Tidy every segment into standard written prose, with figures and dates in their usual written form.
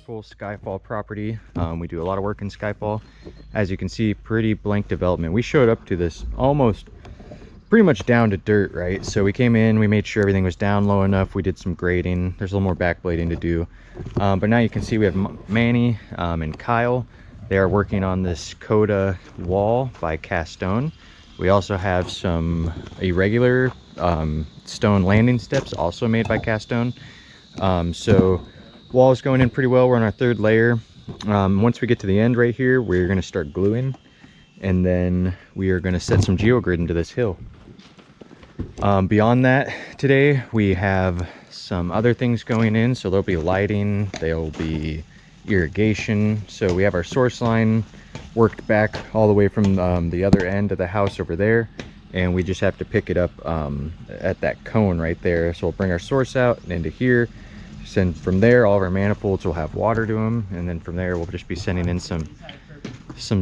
beautiful Skyfall property. We do a lot of work in Skyfall. As you can see, pretty blank development. We showed up to this almost pretty much down to dirt, right? So we came in, we made sure everything was down low enough. We did some grading. There's a little more backblading to do. But now you can see we have Manny and Kyle. They are working on this Coda wall by cast stone. We also have some irregular stone landing steps also made by cast stone. So wall is going in pretty well. We're on our third layer. Once we get to the end right here, we're going to start gluing, and then we are going to set some geogrid into this hill. Beyond that, today we have some other things going in. So there'll be lighting, there'll be irrigation. So we have our source line worked back all the way from the other end of the house over there, and we just have to pick it up at that cone right there. So we'll bring our source out and into here. Send from there, all of our manifolds will have water to them, and then from there we'll just be sending in some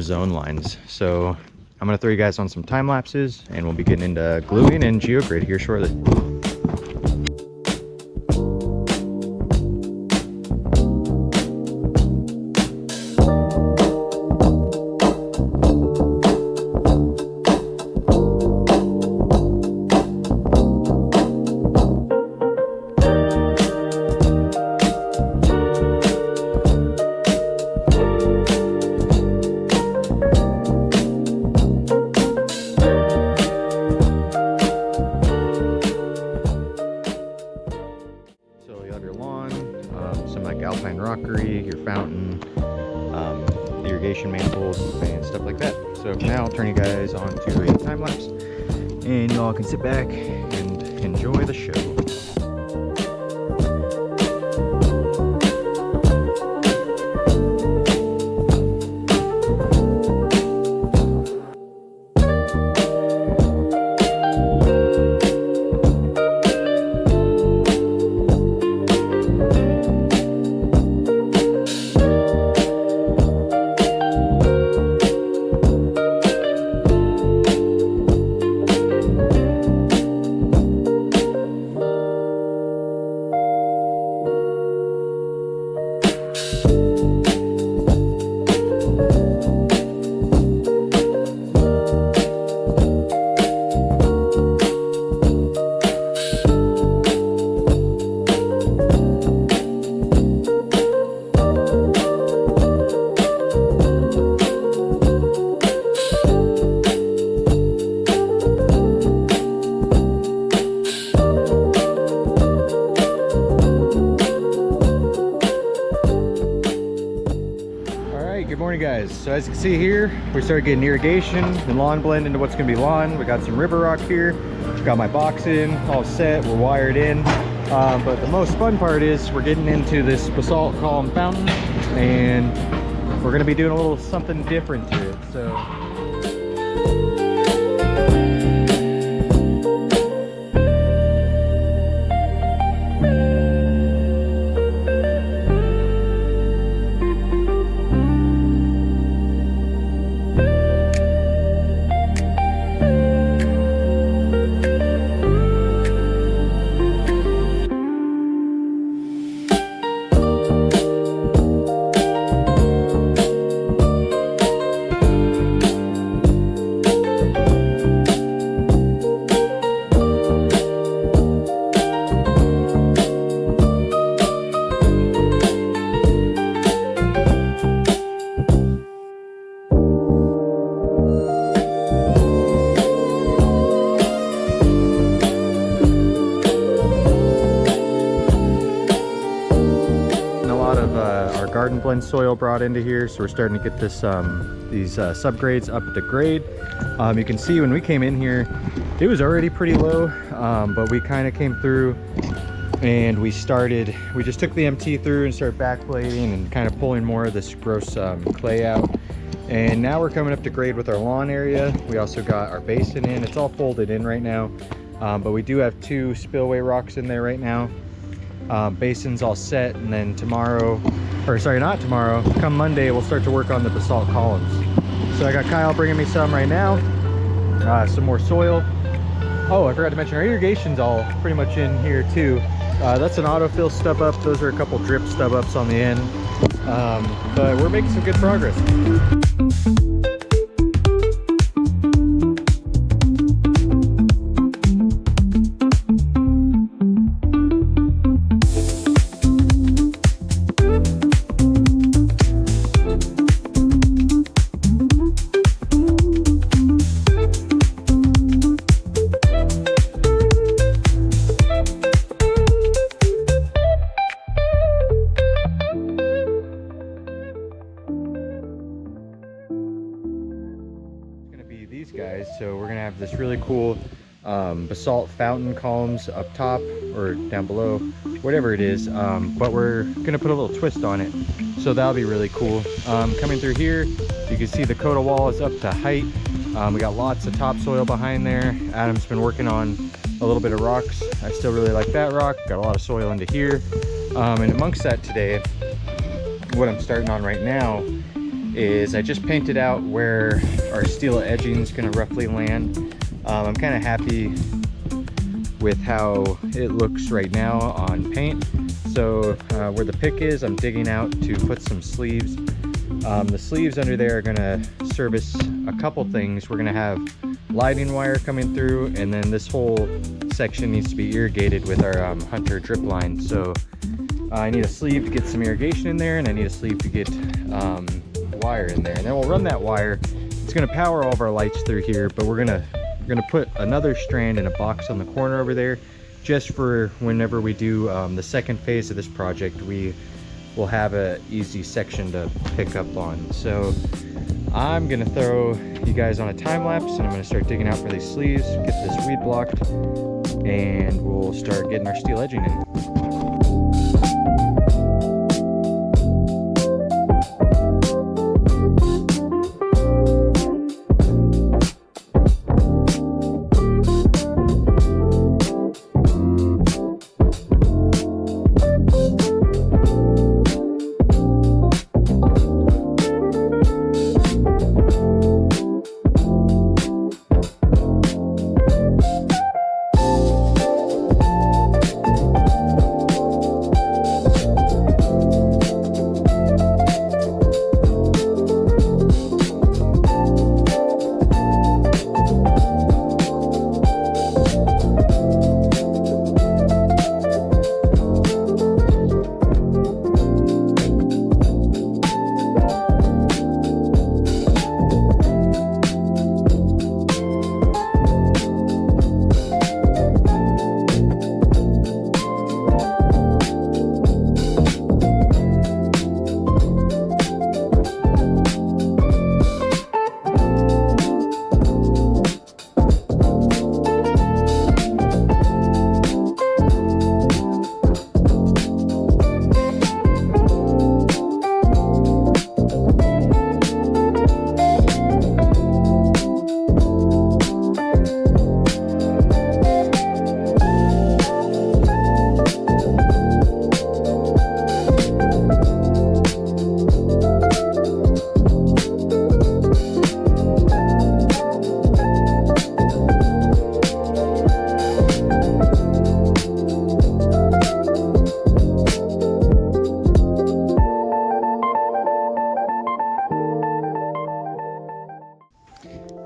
zone lines. So I'm gonna throw you guys on some time lapses, and we'll be getting into gluing and geogrid here shortly. Alpine rockery, your fountain, irrigation manifolds, and stuff like that. So now I'll turn you guys on to a time lapse, and y'all can sit back and enjoy the show. Good morning, guys. So as you can see here, we started getting irrigation and lawn blend into what's gonna be lawn. We got some river rock here. Got my box in, all set, we're wired in. But the most fun part is we're getting into this basalt column fountain, and we're gonna be doing a little something different to it. So garden blend soil brought into here, so we're starting to get this these subgrades up to grade. You can see when we came in here it was already pretty low, but we kind of came through and we just took the MT through and started backblading and kind of pulling more of this gross clay out, and now we're coming up to grade with our lawn area. We also got our basin in. It's all folded in right now, but we do have 2 spillway rocks in there right now. Basin's all set, and then tomorrow, or sorry, not tomorrow, come Monday, we'll start to work on the basalt columns. So I got Kyle bringing me some right now, some more soil. Oh, I forgot to mention our irrigation's all pretty much in here too. That's an autofill stub up. Those are a couple drip stub ups on the end. But we're making some good progress. These guys, so we're gonna have this really cool basalt fountain columns up top or down below, whatever it is, but we're gonna put a little twist on it, so that'll be really cool. Coming through here, you can see the coda wall is up to height. We got lots of topsoil behind there. Adam's been working on a little bit of rocks. I still really like that rock. Got a lot of soil into here, and amongst that today, what I'm starting on right now is I just painted out where our steel edging is going to roughly land. I'm kind of happy with how it looks right now on paint. So where the pick is, I'm digging out to put some sleeves. The sleeves under there are going to service a couple things. We're going to have lighting wire coming through, and then this whole section needs to be irrigated with our Hunter drip line. So I need a sleeve to get some irrigation in there, and I need a sleeve to get wire in there, and then we'll run that wire. It's going to power all of our lights through here, but we're gonna put another strand in a box on the corner over there, just for whenever we do the second phase of this project, we will have a easy section to pick up on. So I'm gonna throw you guys on a time lapse, and I'm gonna start digging out for these sleeves, get this weed blocked, and we'll start getting our steel edging in.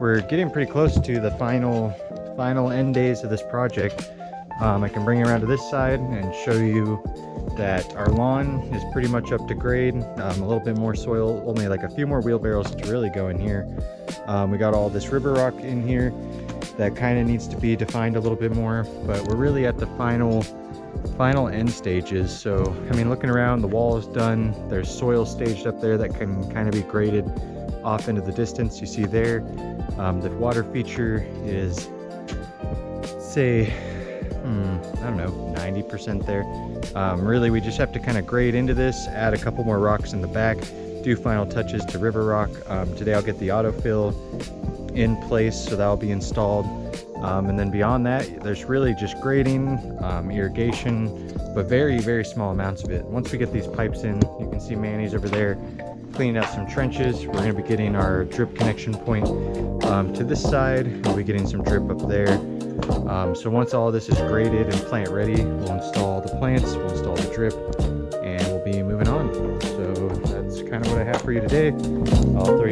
We're getting pretty close to the final end days of this project. I can bring you around to this side and show you that our lawn is pretty much up to grade. A little bit more soil, only like a few more wheelbarrows to really go in here. We got all this river rock in here that kind of needs to be defined a little bit more, but we're really at the final end stages. So I mean, looking around, the wall is done. There's soil staged up there that can kind of be graded off into the distance. You see there, the water feature is, say, I don't know, 90% there. Really, we just have to kind of grade into this, add a couple more rocks in the back, do final touches to river rock. Today I'll get the autofill in place, so that'll be installed. And then beyond that, there's really just grading, irrigation, but very, very small amounts of it. Once we get these pipes in, you can see Manny's over there cleaning out some trenches. We're going to be getting our drip connection point to this side. We'll be getting some drip up there. So once all of this is graded and plant ready, we'll install the plants, we'll install the drip, and we'll be moving on. So what I have for you today. All three.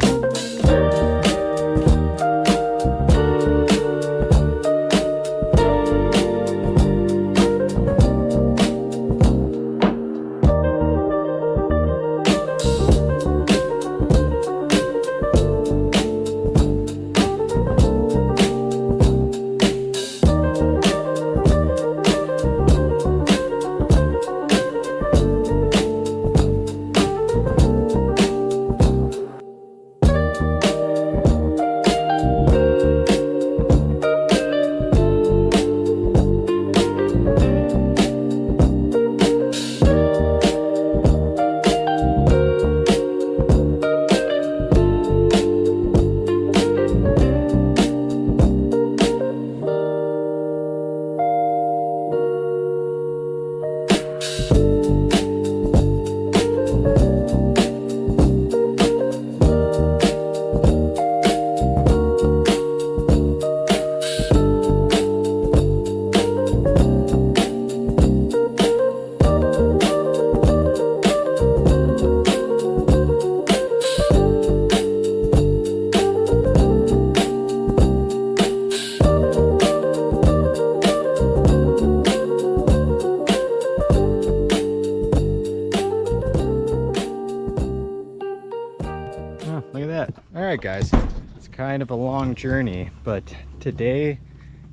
Look at that. All right, guys, it's kind of a long journey, but today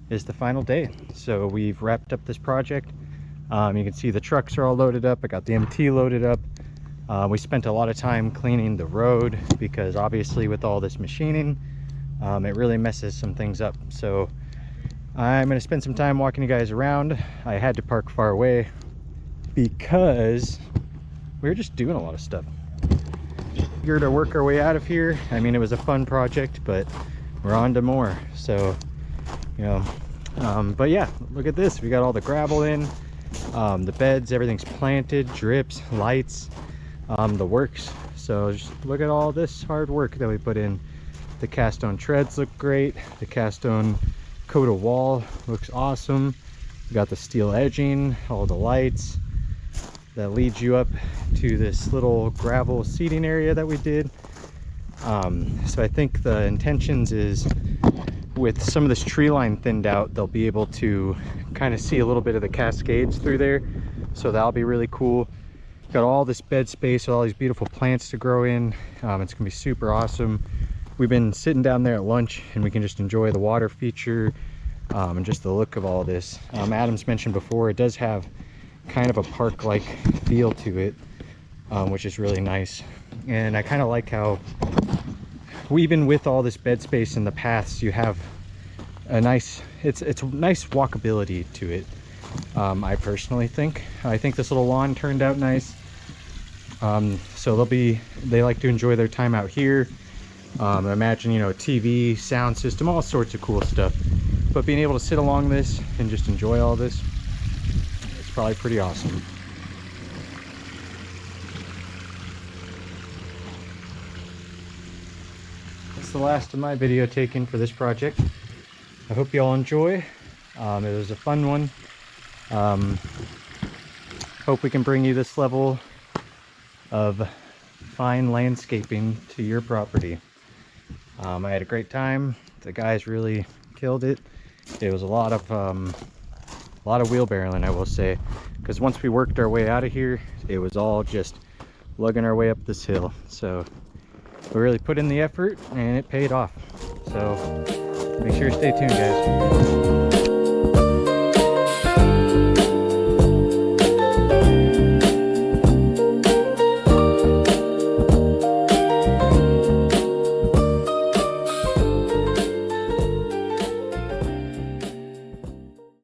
is the final day. So we've wrapped up this project. You can see the trucks are all loaded up. I got the MT loaded up. We spent a lot of time cleaning the road because obviously with all this machining, it really messes some things up. So I'm going to spend some time walking you guys around. I had to park far away because we were just doing a lot of stuff. Eager to work our way out of here. I mean, it was a fun project, but we're on to more. So, you know, but yeah, look at this. We got all the gravel in, the beds, everything's planted, drips, lights, the works. So just look at all this hard work that we put in. The cast stone treads look great. The cast stone coat of wall looks awesome. We got the steel edging, all the lights that leads you up to this little gravel seating area that we did. So I think the intentions is with some of this tree line thinned out, they'll be able to kind of see a little bit of the cascades through there. So that'll be really cool. Got all this bed space with all these beautiful plants to grow in. It's gonna be super awesome. We've been sitting down there at lunch and we can just enjoy the water feature and just the look of all this. Adam's mentioned before, it does have kind of a park-like feel to it, which is really nice. And I kind of like how even with all this bed space and the paths, you have a nice, it's nice walkability to it. I personally think. I think this little lawn turned out nice. So they like to enjoy their time out here. Imagine, you know, TV, sound system, all sorts of cool stuff. But being able to sit along this and just enjoy all this, it's probably pretty awesome. That's the last of my video taking for this project. I hope you all enjoy. It was a fun one. Hope we can bring you this level of fine landscaping to your property. I had a great time. The guys really killed it. It was a lot of wheelbarrowing, I will say, because once we worked our way out of here, it was all just lugging our way up this hill. So we really put in the effort and it paid off. So make sure you stay tuned, guys.